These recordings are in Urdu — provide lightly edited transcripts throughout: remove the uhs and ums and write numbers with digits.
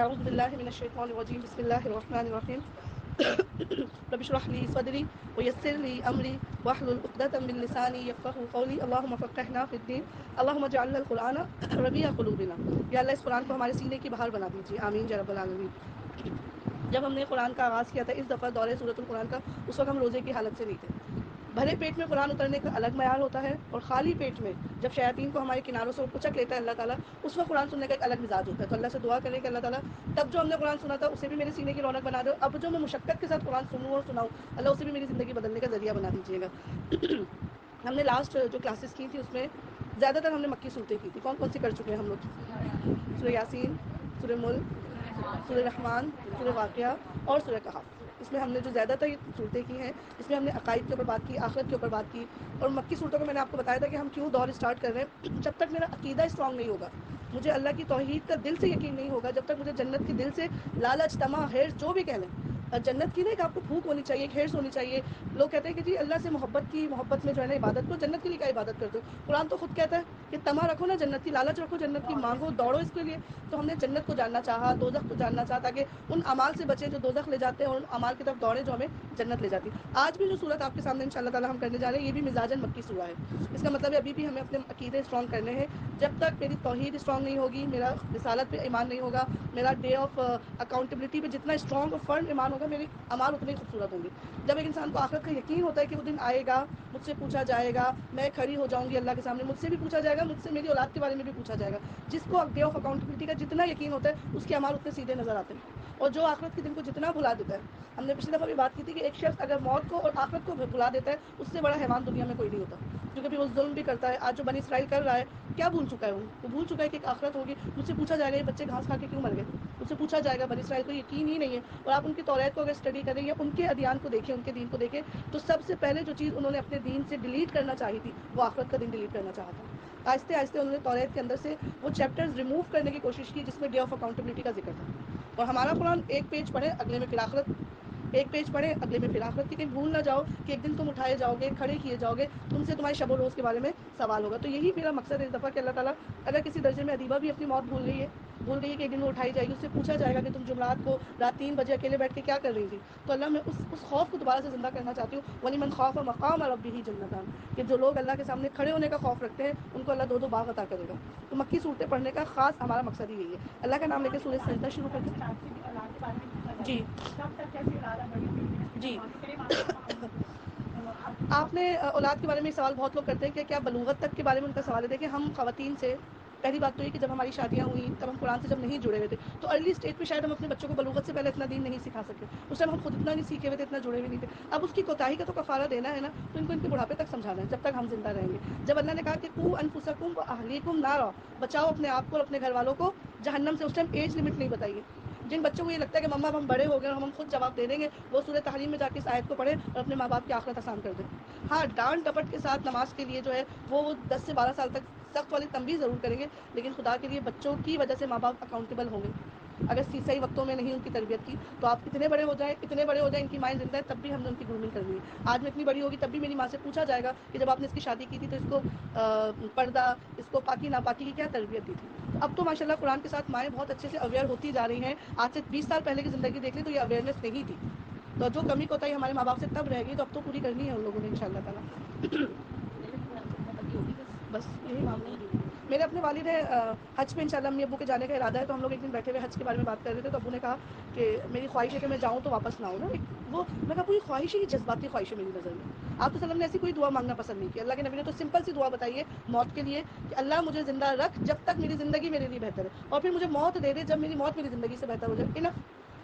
اعوذ باللہ من الشیطان الرجیم بسم اللہ الرحمن الرحیم رب اشرح لي صدری ويسر لي امری واحلل عقدۃ من لسانی یفقهوا قولی اللهم فقهنا في الدین اللهم اجعل القرآن ربیع قلوبنا. یا اللہ اس قرآن کو ہمارے سینے کی بہار بنا دیجیے، آمین یا رب العالمین. جب ہم نے قرآن کا آغاز کیا تھا اس دفعہ دورے سورۃ القرآن کا، اس وقت ہم روزے کی حالت سے نہیں تھے. بھرے پیٹ میں قرآن اترنے کا الگ معیار ہوتا ہے، اور خالی پیٹ میں جب شیاطین کو ہمارے کناروں سے کچک لیتا ہے اللہ تعالیٰ، اس وقت قرآن سننے کا ایک الگ مزاج ہوتا ہے. تو اللہ سے دعا کریں کہ اللہ تعالیٰ تب جو ہم نے قرآن سنا تھا اسے بھی میرے سینے کی رونق بنا دو، اب جو میں مشقت کے ساتھ قرآن سنوں اور سناؤں اللہ اسے بھی میری زندگی بدلنے کا ذریعہ بنا دیجیے گا. ہم نے لاسٹ جو کلاسز کی تھی اس میں زیادہ تر ہم نے مکی صورتیں کی تھی. کون کون سی کر چکے ہیں ہم لوگ؟ سورہ یاسین، سورہ ملک، سورہ رحمان، سورہ واقعہ اور سورہ کہف. اس میں ہم نے جو زیادہ تر صورتیں کی ہیں اس میں ہم نے عقائد کے اوپر بات کی، آخرت کے اوپر بات کی. اور مکی صورتوں کو میں نے آپ کو بتایا تھا کہ ہم کیوں دور اسٹارٹ کر رہے ہیں. جب تک میرا عقیدہ اسٹرانگ نہیں ہوگا، مجھے اللہ کی توحید کا دل سے یقین نہیں ہوگا، جب تک مجھے جنت کی دل سے لالچ، طمع، حرص جو بھی کہہ لیں، جنت کی نہیں کہ آپ کو بھوک ہونی چاہیے، ایک حرص ہونی چاہیے. لوگ کہتے ہیں کہ جی اللہ سے محبت کی، محبت میں جو ہے نا عبادت کو، جنت کے لیے کیا عبادت کرتے ہو؟ قرآن تو خود کہتا ہے کہ طمع رکھو نا جنت کی، لالچ رکھو جنت کی، مانگو دوڑو اس کے لیے. تو ہم نے جنت کو جاننا چاہا، دوزخ کو جاننا چاہا، تاکہ ان اعمال سے بچیں جو دوزخ لے جاتے ہیں اور ان اعمال کی طرف دوڑیں جو ہمیں جنت لے جاتی. آج بھی جو صورت آپ کے سامنے انشاءاللہ تعالی ہم کرنے جا رہے ہیں یہ بھی مزاجن مکی سورہ ہے. اس کا مطلب ہے ابھی بھی ہمیں اپنے عقیدے اسٹرانگ کرنے ہیں. جب تک میری توحید اسٹرانگ نہیں ہوگی، میرا رسالت پہ ایمان نہیں ہوگا، میرا ڈے آف اکاؤنٹیبلٹی پہ جتنا اسٹرانگ اور فرم ایمان ہوگا میرے اعمال اتنے ہی خوبصورت ہوں گے. جب ایک انسان کو آخرت کا یقین ہوتا ہے کہ وہ دن آئے گا، مجھ سے پوچھا جائے گا، میں کھڑی ہو جاؤں گی اللہ کے سامنے، مجھ سے بھی پوچھا جائے گا، مجھ سے میری اولاد کے بارے میں بھی پوچھا جائے گا. جس کو ڈے آف اکاؤنٹیبلٹی کا جتنا یقین ہوتا ہے اس کے اعمال اتنے سیدھے نظر آتے ہیں. اور جو آخرت کے دن کو جتنا بھلا دیتا ہے، ہم نے پچھلی دفعہ بھی بات کی تھی کہ ایک شخص اگر موت کو اور آخرت کو بھلا دیتا ہے اس سے بڑا حیوان دنیا میں کوئی نہیں ہوتا، کیونکہ پھر وہ ظلم بھی کرتا ہے. آج جو بنی اسرائیل کر رہا ہے کیا بھول چکا ہے؟ وہ بھول چکا ہے کہ ایک آخرت ہوگی. مجھ سے پوچھا جائے گا یہ بچے گھاس کھا کے کیوں مر گئے، مجھ سے پوچھا جائے گا. بنی اسرائیل کو یقین ہی نہیں ہے. اور آپ ان کی توریت کو اگر اسٹڈی کریں یا ان کے ادیان کو دیکھیں، ان کے دین کو دیکھیں، تو سب سے پہلے جو چیز انہوں نے اپنے دین سے ڈیلیٹ کرنا چاہی تھی وہ آخرت کا دن ڈیلیٹ کرنا چاہا تھا. آہستہ آہستہ انہوں نے توریت کے اندر سے وہ چیپٹرز ریموو کرنے کی کوشش کی جس میں ڈے آف اکاؤنٹیبلٹی کا ذکر تھا. اور ہمارا قرآن ایک پیج پڑھے اگلے میں پھر آخرت، ایک پیج پڑھے اگلے میں پھر آخرت کی. کہیں بھول نہ جاؤ کہ ایک دن تم اٹھائے جاؤ گے، کھڑے کیے جاؤ گے، تم سے تمہارے شب و روز کے بارے میں سوال ہوگا. تو یہی میرا مقصد ہے اس دفعہ کہ اللہ تعالیٰ اگر کسی درجے میں ادیبہ بھی اپنی موت بھول گئی ہے کہ ایک دن وہ اٹھائی جائے گی، اس سے پوچھا جائے گا کہ تم جمعرات کو رات 3 بجے اکیلے بیٹھ کے کیا کر رہی تھی. تو اللہ میں اس خوف کو دوبارہ سے زندہ کرنا چاہتی ہوں. وَلِمَنْ خَافَ مَقَامَ رَبِّهِ جَنَّتَانِ، کہ جو لوگ اللہ کے سامنے کھڑے ہونے کا خوف رکھتے ہیں ان کو اللہ 2 باغ عطا کرے گا. تو مکی صورتیں پڑھنے کا خاص ہمارا مقصد ہی یہی ہے. اللہ کا نام لے کے سورہ سجدہ شروع کرتے ہیں. جی جی آپ نے اولاد کے بارے میں سوال بہت لوگ کرتے ہیں کہ کیا بلوغت تک کے بارے میں ان کا سوال ہے. دیکھیں ہم خواتین سے پہلی بات تو یہ کہ جب ہماری شادیاں ہوئیں تب ہم قرآن سے جب نہیں جڑے ہوئے تھے تو ارلی اسٹیج پہ شاید ہم اپنے بچوں کو بلوغت سے پہلے اتنا دین نہیں سکھا سکے. اس ٹائم ہم خود اتنا نہیں سیکھے ہوئے تھے، اتنا جڑے ہوئے نہیں تھے. اب اس کی کوتاہی کا تو کفارہ دینا ہے نا، تو ان کو ان کے بڑھاپے تک سمجھانا ہے جب تک ہم زندہ رہیں گے. جب اللہ نے کہا کہ قوا انفسکم واہلیکم نارا، بچاؤ اپنے آپ کو اور اپنے گھر والوں کو جہنم سے، اس ٹائم ایج لمٹ نہیں بتائیے. جن بچوں کو یہ لگتا ہے کہ مما اب ہم بڑے ہو گئے اور ہم خود جواب دے دیں گے، وہ سورہ تحریم میں جا کے اس آیت کو پڑھیں اور اپنے ماں باپ کی آخرت آسان کر دیں. ہاں ڈانٹ ڈپٹ کے ساتھ نماز کے لیے جو ہے وہ 10 سے 12 سال تک سخت والی تنبیہ ضرور کریں گے، لیکن خدا کے لیے بچوں کی وجہ سے ماں باپ اکاؤنٹیبل ہوں گے. اگر صحیح وقتوں میں نہیں ان کی تربیت کی تو آپ اتنے بڑے ہو جائیں ان کی مائیں زندہ ہے تب بھی ہم نے ان کی گرومنگ کرنی ہے. آج میں اتنی بڑی ہوگی تب بھی میری ماں سے پوچھا جائے گا کہ جب آپ نے اس کی شادی کی تھی تو اس کو پردہ، اس کو پاکی ناپاکی کی کیا تربیت دی تھی. تو اب تو ماشاءاللہ قرآن کے ساتھ مائیں بہت اچھے سے اویئر ہوتی جا رہی ہیں. آج سے 20 سال پہلے کی زندگی دیکھ لیں تو یہ اویئرنیس نہیں تھی. تو جو کمی کوتاہی ہمارے ماں باپ سے تب رہ گئی تو اب تو پوری کرنی ہے ان لوگوں نے انشاءاللہ تعالیٰ. بس یہی معاملہ ہے. میرے اپنے والد ہیں حج پہ انشاءاللہ امی ابو کے جانے کا ارادہ ہے. تو ہم لوگ ایک دن بیٹھے ہوئے حج کے بارے میں بات کر رہے تھے تو ابو نے کہا کہ میری خواہش ہے کہ میں جاؤں تو واپس نہ آؤں نا. وہ میں کہا پوری خواہش ہی جذباتی خواہش ہے میری نظر میں. آپ تو وسلم نے ایسی کوئی دعا مانگنا پسند نہیں کی. اللہ کے نبی نے تو سمپل سی دعا بتائی ہے موت کے لیے کہ اللہ مجھے زندہ رکھ جب تک میری زندگی میرے لیے بہتر ہے، اور پھر مجھے موت دے دے جب میری موت میری زندگی سے بہتر ہو جائے. انف.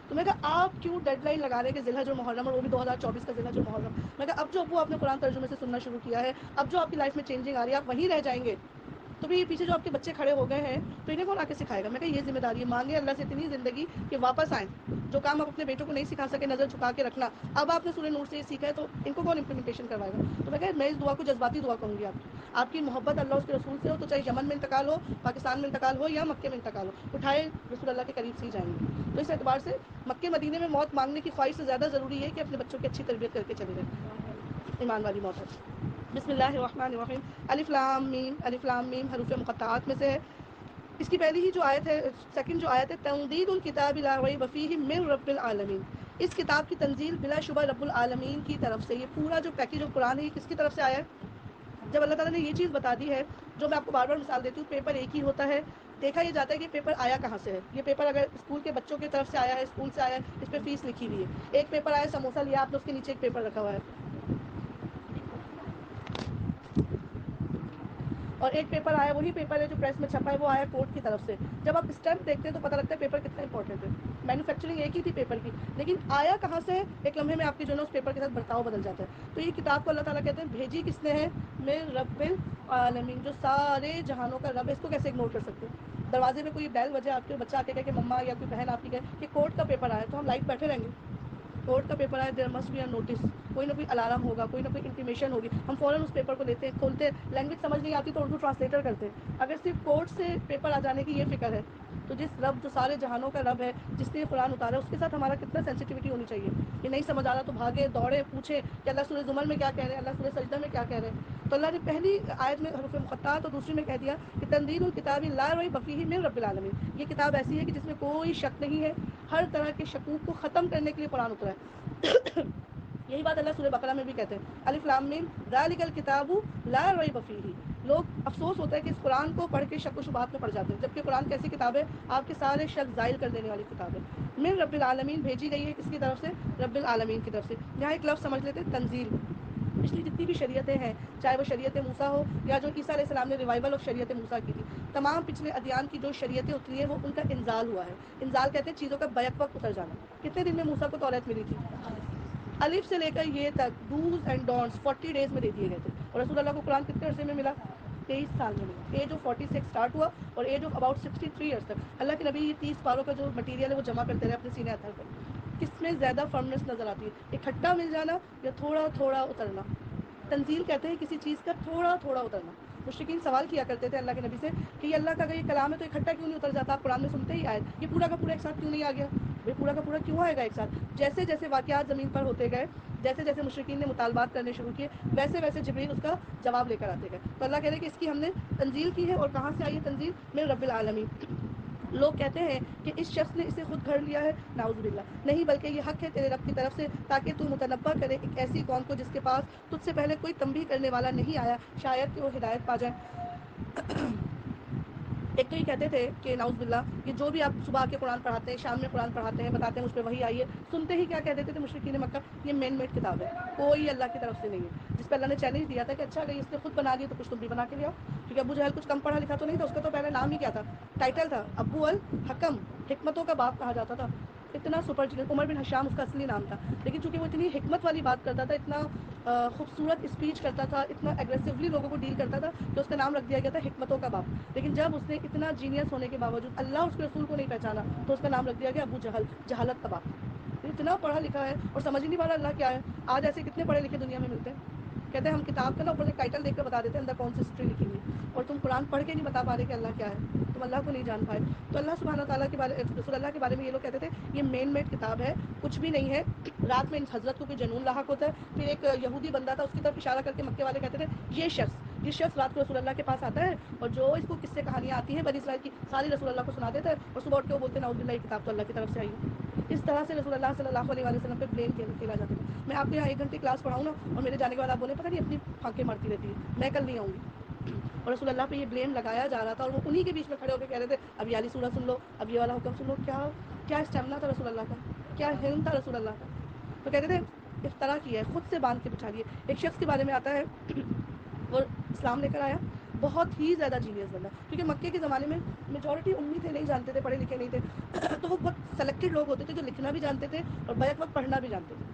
تو میں کہا آپ کیوں ڈیڈ لائن لگا رہے ہیں کہ ذی الحجہ اور محرم، اور وہ بھی 2024 کا ذی الحجہ اور محرم. میں کہا اب جو ابو آپ نے قرآن ترجمے سے سننا شروع کیا ہے، اب جو آپ کی لائف میں چینجنگ آ رہی ہے، آپ وہیں رہ جائیں گے تو بھی پیچھے جو آپ کے بچے کھڑے ہو گئے ہیں تو انہیں کون آ کے سکھائے گا. میں کہا یہ ذمہ داری ہے، مانگے اللہ سے اتنی زندگی کہ واپس آئیں. جو کام آپ اپنے بیٹوں کو نہیں سکھا سکے نظر جھکا کے رکھنا، اب آپ نے سورہ نور سے یہ سیکھا ہے تو ان کو کون امپلیمنٹیشن کروائے گا. تو میں کہا میں اس دعا کو جذباتی دعا کہوں گی. آپ کی محبت اللہ اس کے رسول سے ہو تو چاہے یمن میں انتقال ہو، پاکستان میں انتقال ہو یا مکے میں انتقال ہو، اٹھائے رسول اللہ کے قریب سے ہی جائیں گے. تو اس اعتبار سے مکے مدینے میں موت مانگنے کی خواہش سے زیادہ ضروری ہے کہ اپنے بچوں کی اچھی تربیت کر کے چلے جائیں. ایمان والی موت ہے. بسم اللہ الرحمن الرحیم. الف لام میم. الف لام میم حروف مقطعات میں سے ہے. اس کی پہلی ہی جو آیت ہے، سیکنڈ جو آیت ہے، تنزیل الکتاب لا ریب فیہ من رب العالمین، اس کتاب کی تنزیل بلا شبہ رب العالمین کی طرف سے. یہ پورا جو پیکج آف قرآن ہے یہ کس کی طرف سے آیا ہے؟ جب اللہ تعالیٰ نے یہ چیز بتا دی ہے، جو میں آپ کو بار بار مثال دیتی ہوں، پیپر ایک ہی ہوتا ہے، دیکھا یہ جاتا ہے کہ پیپر آیا کہاں سے ہے. یہ پیپر اگر اسکول کے بچوں کی طرف سے آیا ہے، اسکول سے آیا ہے، اس پہ فیس لکھی ہوئی ہے. ایک پیپر آیا سموسہ لیا آپ نے، اس کے نیچے ایک پیپر رکھا ہوا ہے. اور ایک پیپر آیا، وہی پیپر ہے جو پریس میں چھپا ہے، وہ آیا کورٹ کی طرف سے. جب آپ اسٹیمپ دیکھتے ہیں تو پتہ لگتا ہے پیپر کتنا امپورٹنٹ ہے. مینوفیکچرنگ ایک ہی تھی پیپر کی، لیکن آیا کہاں سے ہے ایک لمحے میں آپ کی جو ہے نا اس پیپر کے ساتھ برتاؤ بدل جاتا ہے. تو یہ کتاب کو اللہ تعالیٰ کہتے ہیں بھیجی کس نے ہے؟ من رب العالمین، جو سارے جہانوں کا رب ہے. اس کو کیسے اگنور کر سکتے ہیں؟ دروازے میں کوئی بیل بجے، آپ کے بچہ آ کے کہے کہ مما یا کوئی بہن آپ کی کہے کہ کورٹ کا پیپر آیا، تو ہم لائٹ بیٹھے رہیں گے؟ کورٹ کا پیپر آیا، there must be a notice, کوئی نہ کوئی الارم ہوگا، کوئی نہ کوئی انٹیمیشن ہوگی. ہم فوراً اس پیپر کو لیتے ہیں، کھولتے ہیں، لینگویج سمجھ نہیں آتی تو اردو ٹرانسلیٹر کرتے ہیں. اگر صرف کورٹ سے پیپر آ جانے کی یہ فکر ہے تو جس رب، جو سارے جہانوں کا رب ہے، جس نے قرآن اتارا، اس کے ساتھ ہمارا کتنا سینسٹیوٹی ہونی چاہیے. یہ نہیں سمجھ آ رہا تو بھاگے دوڑے پوچھے کہ اللہ سورہ زمر میں کیا کہہ رہے ہیں، اللہ سورہ سجدہ میں کیا کہہ رہے ہیں. تو اللہ نے پہلی آیت میں حروف مقطعات اور دوسری میں کہہ دیا کہ تنزیل الکتاب لا ریب فیہ من رب العالمین. یہ کتاب ایسی ہے کہ جس میں کوئی شک نہیں ہے، ہر طرح کے شکوک کو ختم کرنے کے لیے قرآن اترا ہے. یہی بات اللہ سورہ بقرہ میں بھی کہتے ہیں، الف لام میم ذالک الکتاب لا ریب فیہ. لوگ افسوس ہوتا ہے کہ اس قرآن کو پڑھ کے شک و شبہات میں پڑ جاتے ہیں، جبکہ قرآن کیسی کتاب ہے؟ آپ کے سارے شک زائل کر دینے والی کتاب ہے. من رب العالمین بھیجی گئی ہے کس کی طرف سے؟ رب العالمین کی طرف سے. یہاں ایک لفظ سمجھ لیتے ہیں، تنزیل. پچھلی جتنی بھی شریعتیں ہیں، چاہے وہ شریعت موسیٰ ہو یا جو عیسیٰ علیہ السلام نے ریوائول آف شریعت موسیٰ کی تھی، تمام پچھلے ادیان کی جو شریعتیں اتری ہیں وہ ان کا انزال ہوا ہے. انزال کہتے ہیں چیزوں کا بیک وقت اتر جانا. کتنے دن میں موسیٰ کو توریت ملی تھی؟ الف سے لے کر یہ تک ڈوز اینڈ ڈونٹس 40 ڈیز میں دے دیے گئے تھے. اور رسول اللہ کو قرآن کتنے عرصے میں ملا؟ 23 سال میں ملا. ایج آف 40 سے اسٹارٹ ہوا اور ایج آف اباؤٹ 63 ایئرس تک اللہ کے نبی یہ 30 پاروں کا جو مٹیریل ہے وہ جمع کرتے رہے اپنے سینے اتھر پر. کس میں زیادہ فرمنس نظر آتی ہے؟ اکٹھا مل جانا یا تھوڑا تھوڑا اترنا؟ تنزیل کہتے ہیں کسی چیز کا تھوڑا تھوڑا اترنا. مشرکین سوال کیا کرتے تھے اللہ کے نبی سے کہ یہ اللہ کا اگر یہ کلام ہے تو اکٹھا کیوں نہیں اتر جاتا؟ آپ قرآن میں سنتے ہی آئے یہ پورا کا پورا ایک ساتھ کیوں نہیں آ گیا؟ یہ پورا کا پورا کیوں آئے گا ایک ساتھ؟ جیسے جیسے واقعات زمین پر ہوتے گئے، جیسے جیسے مشرکین نے مطالبات کرنے شروع کیے، ویسے ویسے جبریل اس کا جواب لے کر آتے گئے. تو اللہ کہہ رہے کہ اس کی ہم نے تنزیل کی ہے. اور کہاں سے آئی ہے تنزیل؟ من رب العالمین. لوگ کہتے ہیں کہ اس شخص نے اسے خود گھڑ لیا ہے، نعوذ باللہ. نہیں، بلکہ یہ حق ہے تیرے رب کی طرف سے تاکہ تو متنبہ کرے ایک ایسی قوم کو جس کے پاس تجھ سے پہلے کوئی تنبیہ کرنے والا نہیں آیا، شاید کہ وہ ہدایت پا جائیں. ایک تو یہ کہتے تھے کہ نعوذ باللہ کہ جو بھی آپ صبح کے قرآن پڑھاتے ہیں، شام میں قرآن پڑھاتے ہیں، بتاتے ہیں مجھ پہ وہی آئی ہے، سنتے ہی کیا کہہ دیتے تھے مشرکین مکہ؟ یہ مین میڈ کتاب ہے، کوئی اللہ کی طرف سے نہیں ہے. جس پہ اللہ نے چیلنج دیا تھا کہ اچھا اگر اس نے خود بنا دی تو کچھ تم بھی بنا کے لے آؤ. کیونکہ ابو جہل کچھ کم پڑھا لکھا تو نہیں تھا، اس کا تو پہلے نام ہی کیا تھا، ٹائٹل تھا ابو الحکم، حکمتوں کا باپ کہا جاتا تھا. اتنا سپر جینیس. عمر بن حشام اس کا اصلی نام تھا، لیکن چونکہ وہ اتنی حکمت والی بات کرتا تھا، اتنا خوبصورت اسپیچ کرتا تھا، اتنا ایگریسولی لوگوں کو ڈیل کرتا تھا کہ اس کا نام رکھ دیا گیا تھا حکمتوں کا باپ. لیکن جب اس نے اتنا جینیس ہونے کے باوجود اللہ اس کے رسول کو نہیں پہچانا تو اس کا نام رکھ دیا گیا ابو جہل، جہالت کا باپ. اتنا پڑھا لکھا ہے اور سمجھ ہی نہیں پا رہا اللہ کیا ہے. آج ایسے کتنے پڑھے لکھے دنیا میں ملتے ہیں، کہتے ہیں ہم کتاب کا نا اوپر سے ٹائٹل دیکھ کر بتا دیتے ہیں اندر کون سی ہسٹری لکھی ہوئی ہے، اور تم قرآن پڑھ کے نہیں بتا پا رہے کہ اللہ کیا ہے، تم اللہ کو نہیں جان پائے. تو اللہ سبحانہ تعالیٰ کے بارے، رسول اللہ کے بارے میں یہ لوگ کہتے تھے یہ مین میڈ کتاب ہے، کچھ بھی نہیں ہے. رات میں حضرت کو کوئی جنون لاحق ہوتا ہے. پھر ایک یہودی بندہ تھا، اس کی طرف اشارہ کر کے مکے والے کہتے تھے یہ شخص رات کو رسول اللہ کے پاس آتا ہے اور جو اس کو کس سے کہانیاں آتی ہیں بنی اسرائیل کی ساری رسول اللہ کو سنا دیتا ہے، اور صبح اٹھ کے وہ بولتے ہیں نعوذ باللہ یہ کتاب تو اللہ کی طرف سے آئی ہے. اس طرح سے رسول اللہ صلی اللہ علیہ وسلم پہ بلیم کھیلا جاتا ہے. میں آپ کے یہاں 1 گھنٹے کلاس پڑھاؤں نا اور میرے جانے کے بعد آپ بولیں پتہ نہیں اپنی پھانکیں مارتی رہتی ہے، میں کل نہیں آؤں گی. اور رسول اللہ پہ یہ بلیم لگایا جا رہا تھا، اور وہ انہی کے بیچ میں کھڑے ہو کے کہہ رہے تھے اب یہ والی سورہ سن لو، اب یہ والا حکم سن لو. کیا اسٹیمنا تھا رسول اللہ کا، کیا حلم تھا رسول اللہ کا. تو کہتے تھے افطرا کیا ہے، خود سے باندھ کے بچھا لیے. ایک شخص کے بارے میں آتا ہے وہ اسلام لے کر آیا، بہت ہی زیادہ جینیس بندہ، کیونکہ مکے کے زمانے میں میجورٹی امی تھے، نہیں جانتے تھے، پڑھے لکھے نہیں تھے. تو وہ بہت سلیکٹڈ لوگ ہوتے تھے جو لکھنا بھی جانتے تھے اور بیک وقت پڑھنا بھی جانتے تھے.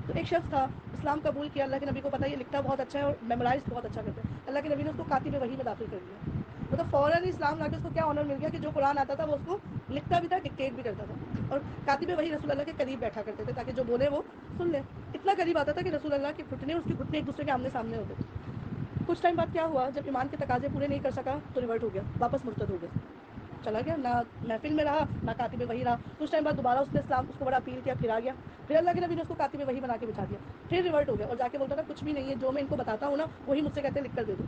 تو ایک شخص تھا، اسلام قبول کیا، اللہ کے نبی کو پتا یہ لکھتا بہت اچھا ہے اور میمورائز بہت اچھا کرتا ہے. اللہ کے نبی نے اس کو کاتب وحی میں داخل کر دیا. مطلب فوراً اسلام لا کے اس کو کیا آنر مل گیا کہ جو قرآن آتا تھا وہ اس کو لکھتا بھی تھا، ڈکٹیٹ بھی کرتا تھا. اور کاتب وحی رسول اللہ کے قریب بیٹھا کرتے تھے تاکہ جو بولے وہ سن لے. اتنا قریب آتا تھا کہ رسول اللہ کے گھٹنے اس کے گھٹنے ایک دوسرے کے آمنے سامنے ہوتے تھے. کچھ ٹائم بعد کیا ہوا، جب ایمان کے تقاضے پورے نہیں کر سکا تو ریورٹ ہو گیا، واپس مرتد ہو گیا، چلا گیا، نہ محفل میں رہا نہ کاتب وحی رہا. کچھ ٹائم بعد دوبارہ اس نے اسلام اس کو بڑا اپیل کیا، پھر آ گیا. پھر اللہ کے نبی نے اس کو کاتب وحی بنا کے بچھا دیا. پھر ریورٹ ہو گیا اور جا کے بولتا تھا کچھ بھی نہیں ہے، جو میں ان کو بتاتا ہوں نا وہی مجھ سے کہتے ہیں لکھ کر دے دو.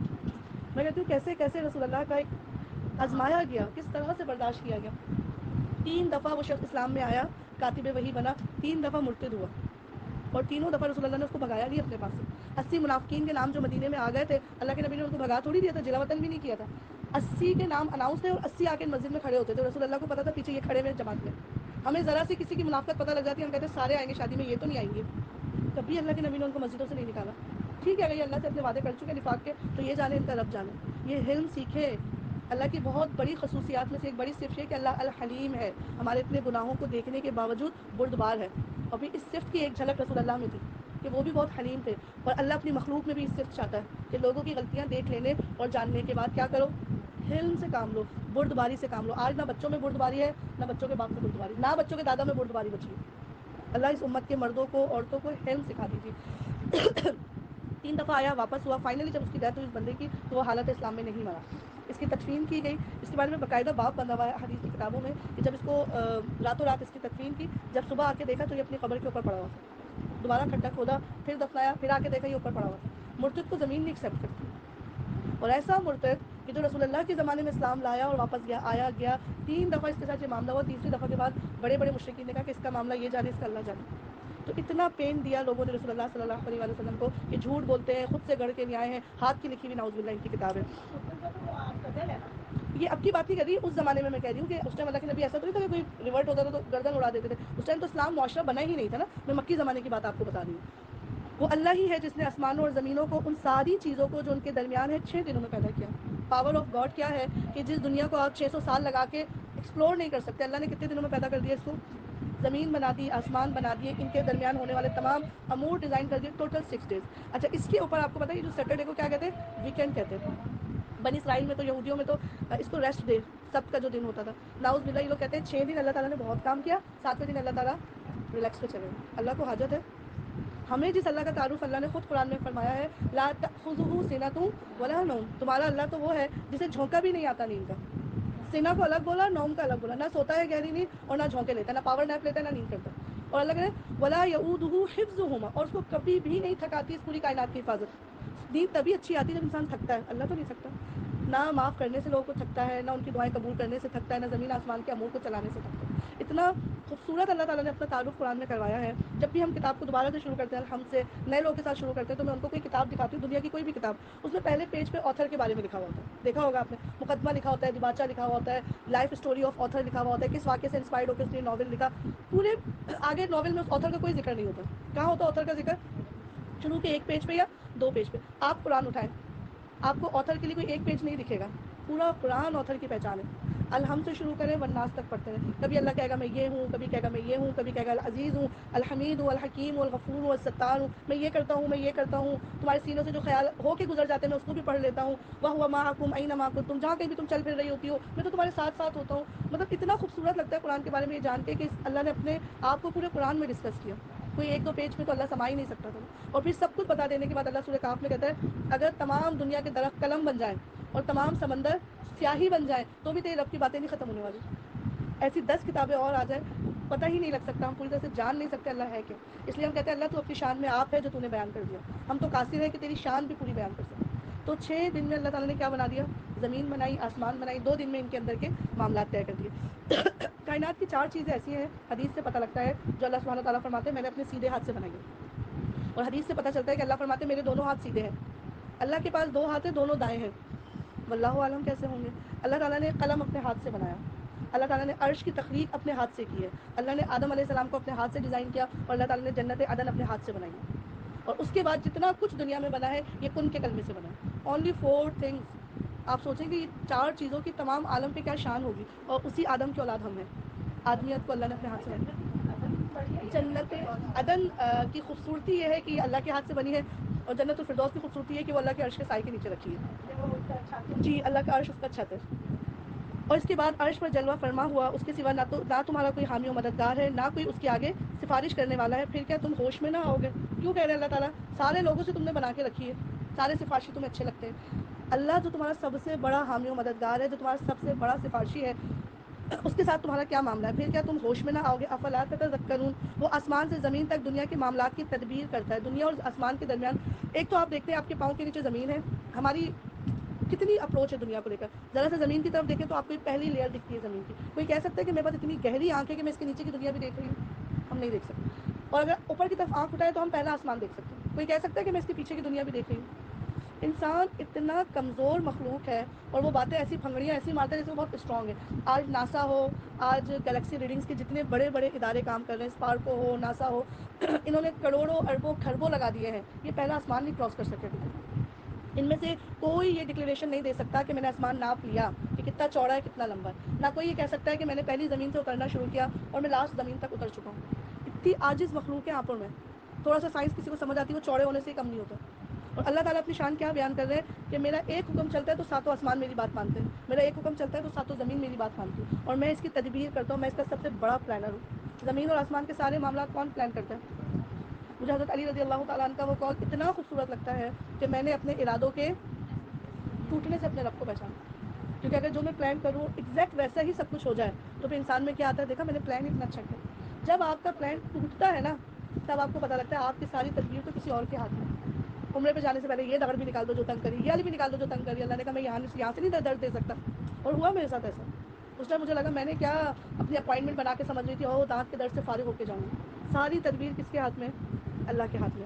میں کہتی ہوں کیسے کیسے رسول اللہ کا ایک آزمایا گیا, کس طرح سے برداشت کیا گیا. 3 دفعہ وہ شخص اسلام میں آیا, کاتب وحی بنا, 3 دفعہ مرتد ہوا, اور تینوں دفعہ رسول اللہ نے اس کو بھگایا نہیں اپنے پاس سے. 80 منافقین کے نام جو مدینے میں آ گئے تھے, اللہ کے نبی نے ان کو بھگا تھوڑی دیا تھا, جلا وطن بھی نہیں کیا تھا. 80 کے نام اناؤنس تھے اور 80 آ کے مسجد میں کھڑے ہوتے تھے. رسول اللہ کو پتا تھا پیچھے یہ کھڑے ہوئے جماعت میں. ہمیں ذرا سی کسی کی منافقت پتہ لگ جاتی ہے, ہم کہتے ہیں سارے آئیں گے شادی میں, یہ تو نہیں آئیں گے. کبھی اللہ کے نبی نے ان کو مسجدوں سے نہیں نکالا. ٹھیک ہے, اگر یہ اللہ سے اپنے وعدے کر چکے نفاق کے, تو یہ جانے ان کا رب جانے. یہ حلم سیکھے. اللہ کی بہت بڑی خصوصیات میں سے ایک بڑی صفت ہے کہ اللہ الحلیم ہے. ہمارے اتنے گناہوں کو دیکھنے کے باوجود بردبار ہے. اور بھی اس صفت کی ایک جھلک رسول اللہ میں تھی کہ وہ بھی بہت حلیم تھے. اور اللہ اپنی مخلوق میں بھی اس صفت چاہتا ہے کہ لوگوں کی غلطیاں دیکھ لینے اور جاننے کے بعد کیا کرو, حلم سے کام لو, بردباری سے کام لو. آج نہ بچوں میں بردباری ہے, نہ بچوں کے باپ میں بردباری, نہ بچوں کے دادا میں بردباری بچی ہے. اللہ اس امت کے مردوں کو, عورتوں کو حلم سکھا دیجیے. 3 دفعہ آیا, واپس ہوا. فائنلی جب اس کی ڈیتھ ہوئی اس بندے کی, تو وہ حالت اسلام میں نہیں مرا. اس کی تدفین کی گئی. اس کے بارے میں باقاعدہ باب بنا ہوا ہے حدیث کی کتابوں میں کہ جب اس کو راتوں رات اس کی تدفین کی, جب صبح آ کے دیکھا تو یہ اپنی قبر کے اوپر پڑا ہوا تھا. دوبارہ کھڈا کھودا, پھر دفنایا, پھر آ کے دیکھا یہ اوپر پڑا ہوا تھا. مرتد کو زمین نہیں ایکسیپٹ کرتی. اور ایسا مرتد کہ جو رسول اللہ کے زمانے میں اسلام لایا اور واپس گیا, آیا گیا, 3 دفعہ اس کے ساتھ یہ معاملہ ہوا. تیسری دفعہ کے بعد بڑے بڑے مشرکین نے کہا کہ اس کا معاملہ یہ جانے, اس کا اللہ جانے. تو اتنا پین دیا لوگوں نے رسول اللہ صلی اللہ علیہ وسلم کو کہ جھوٹ بولتے ہیں, خود سے گڑھ کے نہیں آئے ہیں, ہاتھ کی لکھی ہوئی نعوذ باللہ ان کی کتاب ہے. یہ اب کی بات نہیں کر رہی, اس زمانے میں کہہ رہی ہوں کہ اس ٹائم اللہ کے نبی ایسا تو نہیں تھا کہ کوئی ریورٹ ہوتا تھا تو گردن اڑا دیتے تھے. اس ٹائم تو اسلام معاشرہ بنا ہی نہیں تھا نا. میں مکی زمانے کی بات آپ کو بتا رہی ہوں. وہ اللہ ہی ہے جس نے آسمانوں اور زمینوں کو, ان ساری چیزوں کو جو ان کے درمیان ہے, 6 دنوں میں پیدا کیا. پاور آف گاڈ کیا ہے کہ جس دنیا کو آپ 600 سال لگا کے ایکسپلور نہیں کر سکتے, اللہ نے کتنے دنوں میں پیدا کر دیا اس کو. زمین بنا دی, آسمان بنا دیے, ان کے درمیان ہونے والے تمام امور ڈیزائن کر دیے. Total 6 days. اچھا, اس کے اوپر آپ کو پتا ہے جو سیٹرڈے کو کیا کہتے ہیں, ویکینڈ کہتے ہیں. بنی اسرائیل میں تو, یہودیوں میں تو اس کو ریسٹ ڈے, سبت کا جو دن ہوتا تھا. نعوذ باللہ یہ لوگ کہتے ہیں 6 دن اللہ تعالیٰ نے بہت کام کیا, 7ویں دن اللہ تعالیٰ ریلیکس پہ چلے. اللہ کو حاجت ہے. ہمیں جس اللہ کا تعارف اللہ نے خود قرآن میں فرمایا ہے, لا تأخذہ سنۃ ولا نوم, تمہارا اللہ تو وہ ہے جسے جھونکا بھی نہیں آتا نیند کا. سینا کو الگ بولا, نوم کا الگ بولا. نہ سوتا ہے گہری نیند اور نہ جھونکے لیتا ہے, نہ پاور نیپ لیتا ہے, نہ نیند کرتا ہے. اور اللہ کہتے ولا یؤودہ حفظہما, اور اس کو کبھی بھی نہیں تھکاتی اس پوری کائنات کی حفاظت. نیند تبھی اچھی آتی ہے جب انسان تھکتا ہے, اللہ تو نہیں تھکتا. نہ معاف کرنے سے لوگوں کو تھکتا ہے, نہ ان کی دعائیں قبول کرنے سے تھکتا ہے, نہ زمین آسمان کے امور کو چلانے سے تھکتا ہے. اتنا خوبصورت اللہ تعالیٰ نے اپنا تعارف قرآن میں کروایا ہے. جب بھی ہم کتاب کو دوبارہ سے شروع کرتے ہیں, ہم سے نئے لوگوں کے ساتھ شروع کرتے ہیں, تو میں ان کو کوئی کتاب دکھاتی ہوں, دنیا کی کوئی بھی کتاب, اس میں پہلے پیج پہ آتھر کے بارے میں لکھا ہوا ہوتا ہے. دیکھا ہوگا آپ نے, مقدمہ لکھا ہوتا ہے, دیباچہ لکھا ہوا ہوتا ہے, لائف اسٹوری آف آتھر لکھا ہوا ہوتا ہے, کس واقعے سے انسپائرڈ ہو کے اس نے ناول لکھا. پورے آگے ناول میں اس آتھر کا کوئی ذکر نہیں ہوتا. کہاں ہوتا آتھر کا ذکر, شروع کے 1 پیج پہ یا 2 پیج پہ. آپ قرآن اٹھائیں, آپ کو آتھر کے لیے کوئی 1 پیج نہیں دکھے گا. پورا قرآن آتھر کی پہچان ہے. الحمد سے شروع کریں, والناس تک پڑھتے ہیں. کبھی اللہ کہے گا میں یہ ہوں, کبھی کہے گا میں یہ ہوں, کبھی کہے گا العزیز ہوں, الحمید ہوں, الحکیم ہوں, الغفور ہوں, الستار ہوں, میں یہ کرتا ہوں, میں یہ کرتا ہوں. تمہارے سینوں سے جو خیال ہو کے گزر جاتے ہیں میں اس کو بھی پڑھ لیتا ہوں. وَهُوَ مَعَكُمْ أَيْنَمَا كُنتُمْ, جہاں کہیں بھی تم چل پھر رہی ہوتی ہو میں تو تمہارے ساتھ ساتھ ہوتا ہوں. مطلب اتنا خوبصورت لگتا ہے قرآن کے بارے میں یہ جان کے کہ اللہ نے اپنے آپ کو پورے قرآن میں ڈسکس کیا. کوئی 1-2 پیج میں تو اللہ سما ہی نہیں سکتا تھا. اور پھر سب کچھ بتا دینے کے بعد اللہ سورہ کاف میں کہتا ہے اگر تمام دنیا کے درخت قلم بن جائیں اور تمام سمندر سیاہی بن جائیں تو بھی تیرے رب کی باتیں نہیں ختم ہونے والی. ایسی 10 کتابیں اور آ جائیں, پتہ ہی نہیں لگ سکتا, ہم پوری طرح سے جان نہیں سکتے اللہ ہے کیا. اس لیے ہم کہتے ہیں اللہ تو اپنی شان میں آپ ہے جو تو نے بیان کر دیا. ہم تو قاصر ہیں کہ تیری شان بھی پوری بیان کر سکیں. تو 6 دن میں اللہ تعالیٰ نے کیا بنا دیا, زمین بنائی, آسمان بنائی. 2 دن میں ان کے اندر کے معاملات طے کر دیے. کائنات کی 4 چیزیں ایسی ہیں, حدیث سے پتہ لگتا ہے, جو اللہ سبحانہ تعالیٰ فرماتے ہیں میں نے اپنے سیدھے ہاتھ سے بنائی ہے. اور حدیث سے پتہ چلتا ہے کہ اللہ فرماتے ہیں میرے دونوں ہاتھ سیدھے ہیں. اللہ کے پاس 2 ہاتھ ہیں, دونوں دائیں ہیں. واللہ عالم کیسے ہوں گے. اللہ تعالیٰ نے قلم اپنے ہاتھ سے بنایا. اللہ تعالیٰ نے عرش کی تخلیق اپنے ہاتھ سے کی ہے. اللہ نے آدم علیہ السلام کو اپنے ہاتھ سے ڈیزائن کیا, اور اللہ تعالیٰ نے جنت عدن اپنے ہاتھ سے بنائی ہے. اور اس کے بعد جتنا کچھ دنیا میں بنا ہے یہ کن کے کلمے سے بنا ہے. Only 4 things. آپ سوچیں کہ یہ 4 چیزوں کی تمام عالم پہ کیا شان ہوگی, اور اسی آدم کی اولاد ہم ہیں. آدمیت کو اللہ نے اپنے ہاتھ سے بنایا. جنت عدن کی خوبصورتی یہ ہے کہ اللہ کے ہاتھ سے بنی ہے, اور جنت الفردوس کی خوبصورتی ہے کہ وہ اللہ کے عرش کے سائے کے نیچے رکھی ہے. جی, اللہ کا عرش اس کا چھت ہے. اور اس کے بعد عرش پر جلوہ فرما ہوا, اس کے سوا نہ تمہارا کوئی حامی و مددگار ہے, نہ کوئی اس کے آگے سفارش کرنے والا ہے. پھر کیا تم ہوش میں نہ آؤ گے. کیوں کہہ رہے ہیں اللہ تعالیٰ, سارے لوگوں سے تم نے بنا کے رکھی ہے, سارے سفارشی تمہیں اچھے لگتے ہیں. اللہ جو تمہارا سب سے بڑا حامی و مددگار ہے, جو تمہارا سب سے بڑا سفارشی ہے, اس کے ساتھ تمہارا کیا معاملہ ہے. پھر کیا تم ہوش میں نہ آؤ گے. افلا تتذکرون, وہ آسمان سے زمین تک دنیا کے معاملات کی تدبیر کرتا ہے. دنیا اور آسمان کے درمیان ایک تو آپ دیکھتے ہیں آپ کے پاؤں کے نیچے زمین ہے. ہماری کتنی اپروچ ہے دنیا کو لے کر. ذرا سا زمین کی طرف دیکھیں تو آپ کو ایک پہلی لیئر دکھتی ہے زمین کی. کوئی کہہ سکتا ہے کہ میرے پاس اتنی گہری آنکھ ہے کہ میں اس کے نیچے کی دنیا بھی دیکھ رہی ہوں؟ ہم نہیں دیکھ سکتے. اور اگر اوپر کی طرف آنکھ اٹھائے تو ہم پہلا آسمان دیکھ سکتے ہیں. کوئی کہہ سکتا ہے کہ میں اس کے پیچھے کی دنیا بھی دیکھ رہی ہوں؟ انسان اتنا کمزور مخلوق ہے اور وہ باتیں ایسی پھنگڑیاں ایسی مارتا ہے جیسے وہ بہت اسٹرانگ ہے. آج ناسا ہو, آج گلیکسی ریڈنگس کے جتنے بڑے بڑے ادارے کام کر رہے ہیں, اسپارکو ہو, ناسا ہو, انہوں نے کروڑوں اربوں کھربوں لگا دیے ہیں. یہ پہلا آسمان نہیں کراس کر سکے. ان میں سے کوئی یہ ڈکلیریشن نہیں دے سکتا کہ میں نے آسمان ناپ لیا کہ کتنا چوڑا ہے کتنا لمبا ہے. نہ کوئی یہ کہہ سکتا ہے کہ میں نے پہلی زمین سے اترنا شروع کیا اور میں لاسٹ زمین تک اتر چکا ہوں. اتنی عاجز مخلوق ہے آنکھوں میں. تھوڑا سا سائنس کسی کو سمجھ آتی ہے, وہ چوڑے ہونے سے کم نہیں ہوتا. اور اللہ تعالیٰ اپنی شان کیا بیان کر رہے ہیں کہ میرا ایک حکم چلتا ہے تو ساتوں آسمان میری بات مانتے ہیں, میرا ایک حکم چلتا ہے تو ساتوں زمین میری بات مانتی ہے, اور میں اس کی تدبیر کرتا ہوں. میں اس کا سب سے بڑا پلانر ہوں. زمین اور آسمان کے سارے معاملات کون پلان کرتا ہے؟ مجھے حضرت علی رضی اللہ تعالیٰ عنہ کا وہ قول اتنا خوبصورت لگتا ہے کہ میں نے اپنے ارادوں کے ٹوٹنے سے اپنے رب کو پہچانا. کیونکہ اگر جو میں پلان کروں ایگزیکٹ ویسا ہی سب کچھ ہو جائے تو پھر انسان میں کیا آتا ہے, دیکھا میں نے پلان اتنا اچھا کیا. جب آپ کا پلان ٹوٹتا ہے نا تب آپ کو پتا لگتا ہے آپ کی ساری تدبیر تو کسی اور کے ہاتھ میں. عمرے پہ جانے سے پہلے یہ دغڑ بھی نکال دو جو تنگ کری, یہ علی بھی نکال دو جو تنگ کری. اللہ نے کہا میں یہاں سے نہیں درد دے سکتا. اور ہوا میرے ساتھ ایسا. اس ٹائم مجھے لگا میں نے کیا اپنی اپوائنٹمنٹ بنا کے سمجھ رہی تھی, اور دانت کے درد سے فارغ ہو کے جاؤں گی. ساری تدبیر کس کے ہاتھ میں؟ اللہ کے ہاتھ میں.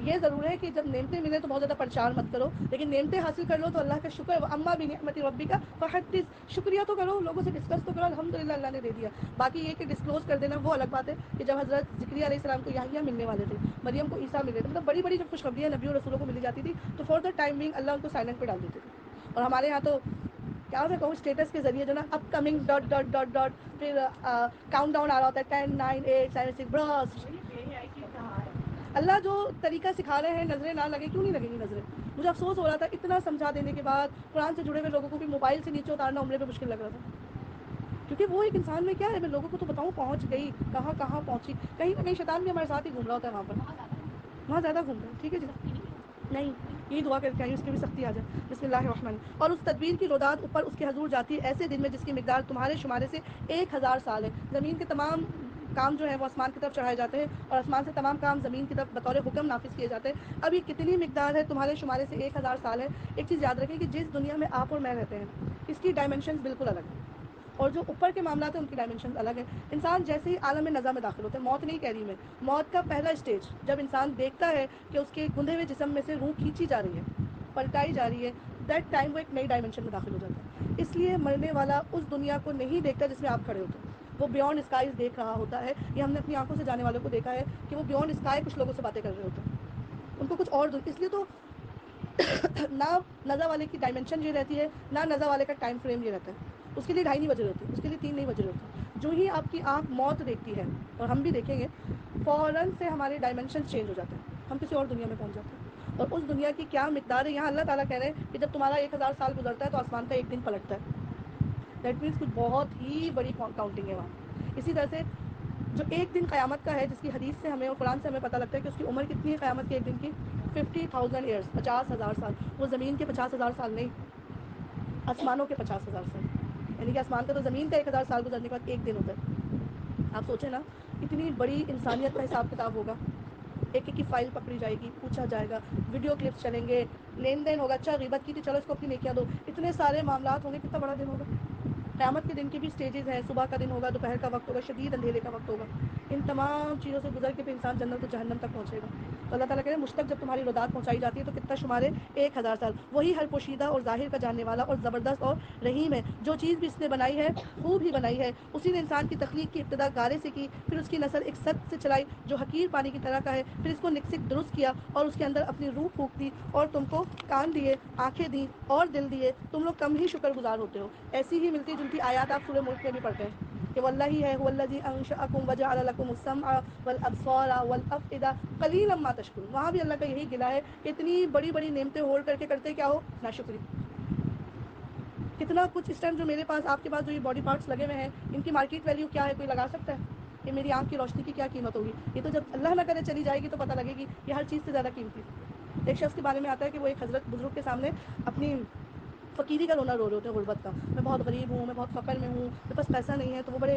یہ ضرور ہے کہ جب نعمتیں ملیں تو بہت زیادہ پرچار مت کرو, لیکن نعمتیں حاصل کر لو تو اللہ کا شکر ہے. اما بھی نعمت ربی کا فحدث, شکریہ تو کرو, لوگوں سے ڈسکس تو کرو الحمدللہ اللہ نے دے دیا. باقی یہ کہ ڈسکلوز کر دینا وہ الگ بات ہے. کہ جب حضرت زکریا علیہ السلام کو یحییٰ ملنے والے تھے, مریم کو عیسیٰ ملے تھے, مطلب بڑی بڑی جب خوشخبریاں نبیوں رسولوں کو ملی جاتی تھی تو فار دا ٹائم بینگ اللہ ان کو سائلنٹ پہ ڈال دیتے تھے. اور ہمارے یہاں تو کیا میں کہوں اسٹیٹس کے ذریعے جو نا upcoming dot dot dot dot پھر کاؤنٹ ڈاؤن آ رہا ہوتا ہے 10 9 8 7 6 برسٹ. اللہ جو طریقہ سکھا رہے ہیں نظریں نہ لگے, کیوں نہیں لگیں گی نظریں؟ مجھے افسوس ہو رہا تھا اتنا سمجھا دینے کے بعد قرآن سے جڑے ہوئے لوگوں کو بھی موبائل سے نیچے اتارنا عمرے پہ مشکل لگ رہا تھا. کیونکہ وہ ایک انسان میں کیا ہے, میں لوگوں کو تو بتاؤں پہنچ گئی کہاں کہاں پہنچی. کہیں نہ کہیں شیطان بھی ہمارے ساتھ ہی گھوم رہا ہوتا ہے وہاں زیادہ گھوم رہا ہے. ٹھیک ہے جی, نہیں یہ دعا کر کے آئیے اس کی بھی سختی آ جائے. بسم اللہ الرحمن. اور اس تدبیر کی روداد اوپر اس کے حضور جاتی ہے ایسے دن میں جس کی مقدار تمہارے شمارے سے 1000 سال ہے. زمین کے تمام کام جو ہے وہ آسمان کی طرف چڑھائے جاتے ہیں, اور آسمان سے تمام کام زمین کی طرف بطور حکم نافذ کیے جاتے ہیں. اب یہ کتنی مقدار ہے تمہارے شمارے سے 1000 سال ہے. ایک چیز یاد رکھیں کہ جس دنیا میں آپ اور میں رہتے ہیں اس کی ڈائمنشنز بالکل الگ ہیں, اور جو اوپر کے معاملات ہیں ان کی ڈائمنشنز الگ ہیں. انسان جیسے ہی عالم نظر میں داخل ہوتا ہے, موت نہیں کہہ رہی میں, موت کا پہلا اسٹیج جب انسان دیکھتا ہے کہ اس کے گندھے ہوئے جسم میں سے روح کھینچی جا رہی ہے, پلٹائی جا رہی ہے, دیٹ ٹائم وہ ایک نئی ڈائمنشن میں داخل ہو جاتا ہے. اس لیے مرنے والا اس دنیا کو نہیں دیکھتا جس میں آپ کھڑے ہوتے ہیں, وہ بیونڈ اسکائز دیکھ رہا ہوتا ہے. یہ ہم نے اپنی آنکھوں سے جانے والوں کو دیکھا ہے کہ وہ بیونڈ اسکائی کچھ لوگوں سے باتیں کر رہے ہوتے ہیں, ان کو کچھ اور اس لیے تو نہ نزا والے کی ڈائمنشن یہ رہتی ہے, نہ نزا والے کا ٹائم فریم یہ رہتا ہے. اس کے لیے 2:30 نہیں بج رہے ہوتے, اس کے لیے 3 نہیں بج رہے ہوتے. جو ہی آپ کی آنکھ موت دیکھتی ہے, اور ہم بھی دیکھیں گے, فوراً سے ہمارے ڈائمنشن چینج ہو جاتے ہیں, ہم کسی اور دنیا میں پہنچ جاتے ہیں. اور اس دنیا کی کیا مقدار ہے, یہاں اللہ تعالیٰ کہہ رہے ہیں کہ جب تمہارا 1000 سال گزرتا ہے تو آسمان کا ایک دن پلٹتا ہے. دیٹ مینس کچھ بہت ہی بڑی کاؤنٹنگ ہے وہاں. اسی طرح سے جو ایک دن قیامت کا ہے, جس کی حدیث سے ہمیں اور قرآن سے ہمیں پتہ لگتا ہے کہ اس کی عمر کتنی ہے قیامت کے ایک دن کی, 50,000 ایئرس, 50,000 سال. وہ زمین کے 50,000 سال نہیں, آسمانوں کے 50,000 سال. یعنی کہ آسمان کا تو زمین کا 1000 سال گزرنے کے بعد ایک دن ہوتا ہے. آپ سوچیں نا اتنی بڑی انسانیت کا حساب کتاب ہوگا. ایک ایک کی فائل پکڑی جائے گی, پوچھا جائے گا, ویڈیو کلپس چلیں گے, لین دین ہوگا. اچھا غیبت کی تھی, چلو اس کو اپنی نیکیاں دو. اتنے سارے معاملات ہوں گے, کتنا بڑا دن ہوگا. قیامت کے دن کی بھی سٹیجز ہیں, صبح کا دن ہوگا, دوپہر کا وقت ہوگا, شدید اندھیرے کا وقت ہوگا. ان تمام چیزوں سے گزر کے پھر انسان جنت و جہنم تک پہنچے گا. تو اللہ تعالیٰ کہہ رہے ہیں مجھ تک جب تمہاری رودات پہنچائی جاتی ہے تو کتنا شمارے 1000 سال. وہی ہر پوشیدہ اور ظاہر کا جاننے والا اور زبردست اور رحیم ہے. جو چیز بھی اس نے بنائی ہے خوب ہی بنائی ہے. اسی نے انسان کی تخلیق کی ابتدا گارے سے کی, پھر اس کی نسل ایک سط سے چلائی جو حقیر پانی کی طرح کا ہے, پھر اس کو نکسک درست کیا اور اس کے اندر اپنی روح پھونک دی, اور تم کو کان دیے, آنکھیں دی اور دل دیے. تم لوگ کم ہی شکر گزار ہوتے ہو. ایسی ہی ملتی جلتی آیات آپ سورہ ملک میں بھی پڑھتے ہیں کہ واللہ ہی ہے هو الذی انشأکم وجعل لکم السمع والابصار والافئدہ قلیلا ما تشکرون. وہاں بھی اللہ کا یہی گلہ ہے کہ اتنی بڑی بڑی نعمتیں ہول کر کے کرتے کیا ہو, ناشکری. کتنا کچھ اس ٹائم جو میرے پاس آپ کے پاس جو یہ باڈی پارٹس لگے ہوئے ہیں, ان کی مارکیٹ ویلیو کیا ہے, کوئی لگا سکتا ہے کہ میری آنکھ کی روشنی کی کیا قیمت ہوگی؟ یہ تو جب اللہ نہ کرے چلی جائے گی تو پتہ لگے گی یہ ہر چیز سے زیادہ قیمتی. ایک شخص کے بارے میں آتا ہے کہ وہ ایک حضرت بزرگ کے سامنے اپنی فقیری کا رونا رو رہے ہوتے ہیں, غربت کا. میں بہت غریب ہوں, میں بہت فقر میں ہوں, میرے پاس پیسہ نہیں ہے. تو وہ بڑے